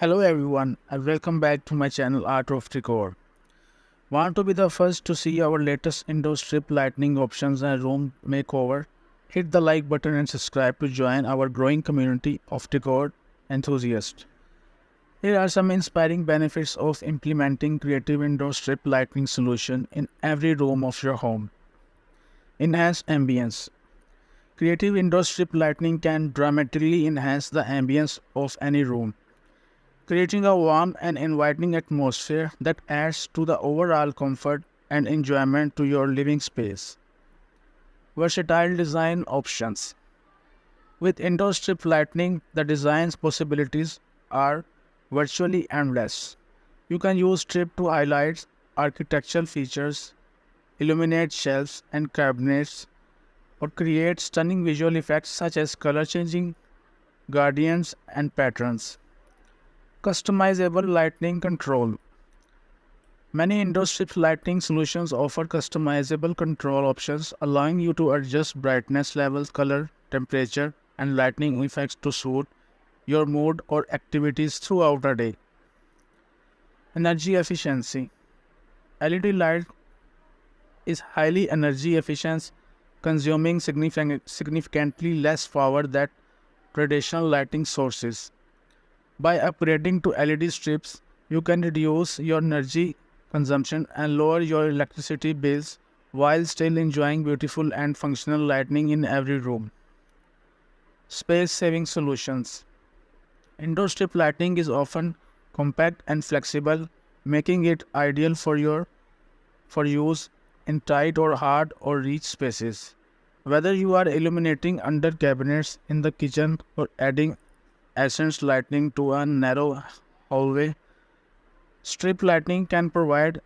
Hello everyone and welcome back to my channel Art of Decor. Want to be the first to see our latest indoor strip lighting options and room makeover? Hit the like button and subscribe to join our growing community of decor enthusiasts. Here are some inspiring benefits of implementing creative indoor strip lighting solution in every room of your home. Enhance ambience. Creative indoor strip lighting can dramatically enhance the ambience of any room, creating a warm and inviting atmosphere that adds to the overall comfort and enjoyment to your living space. Versatile design options. With indoor strip lighting, the design's possibilities are virtually endless. You can use strip to highlight architectural features, illuminate shelves and cabinets, or create stunning visual effects such as color changing, gradients, and patterns. Customizable lighting control. Many indoor strip lighting solutions offer customizable control options, allowing you to adjust brightness levels, color, temperature, and lighting effects to suit your mood or activities throughout the day. Energy efficiency. LED light is highly energy efficient, consuming significantly less power than traditional lighting sources. By upgrading to LED strips, you can reduce your energy consumption and lower your electricity bills while still enjoying beautiful and functional lighting in every room. Space saving solutions. Indoor strip lighting is often compact and flexible, making it ideal for use in tight or hard or reach spaces. Whether you are illuminating under cabinets in the kitchen or adding accents lighting to a narrow hallway, strip lighting can provide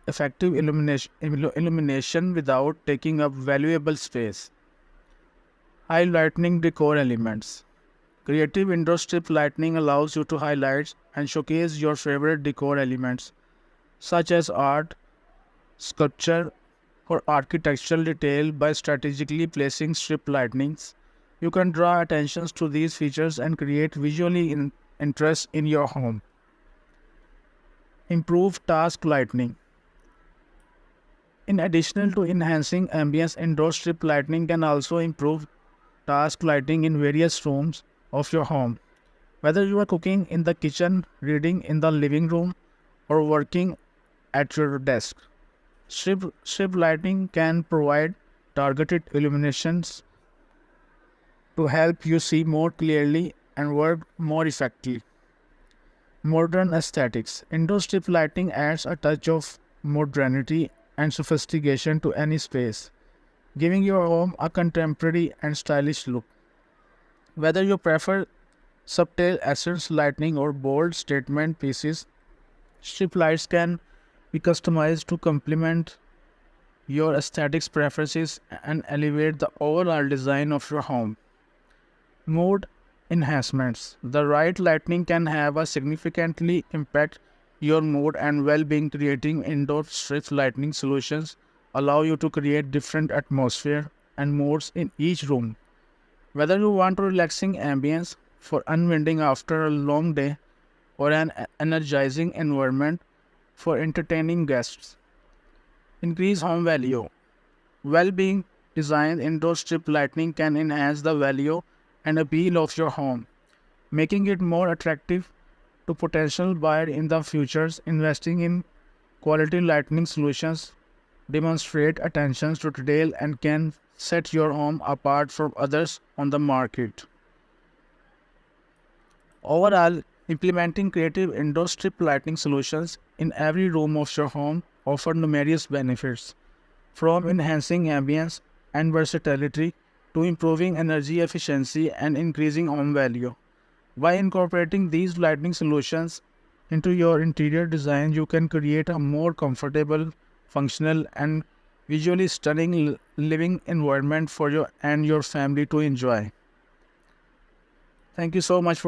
effective illumination without taking up valuable space. Highlighting decor elements. Creative indoor strip lighting allows you to highlight and showcase your favorite decor elements, such as art, sculpture, or architectural detail by strategically placing strip lightnings. You can draw attention to these features and create visually interest in your home. Improve task lighting. In addition to enhancing ambience, indoor strip lighting can also improve task lighting in various rooms of your home. Whether you are cooking in the kitchen, reading in the living room, or working at your desk, strip lighting can provide targeted illuminations to help you see more clearly and work more effectively. Modern aesthetics. Indoor strip lighting adds a touch of modernity and sophistication to any space, giving your home a contemporary and stylish look. Whether you prefer subtle accents lighting or bold statement pieces, strip lights can be customized to complement your aesthetics preferences and elevate the overall design of your home. Mood enhancements. The right lighting can have a significantly impact your mood and well-being. Creating indoor strip lighting solutions allow you to create different atmosphere and moods in each room. Whether you want a relaxing ambience for unwinding after a long day or an energizing environment for entertaining guests. Increase home value. Well-being designed indoor strip lighting can enhance the value and appeal of your home, making it more attractive to potential buyers in the future. Investing in quality lighting solutions demonstrate attention to detail and can set your home apart from others on the market. Overall, implementing creative indoor strip lighting solutions in every room of your home offer numerous benefits, from enhancing ambience and versatility to improving energy efficiency and increasing home value. By incorporating these lighting solutions into your interior design, you can create a more comfortable, functional, and visually stunning living environment for you and your family to enjoy. Thank you so much for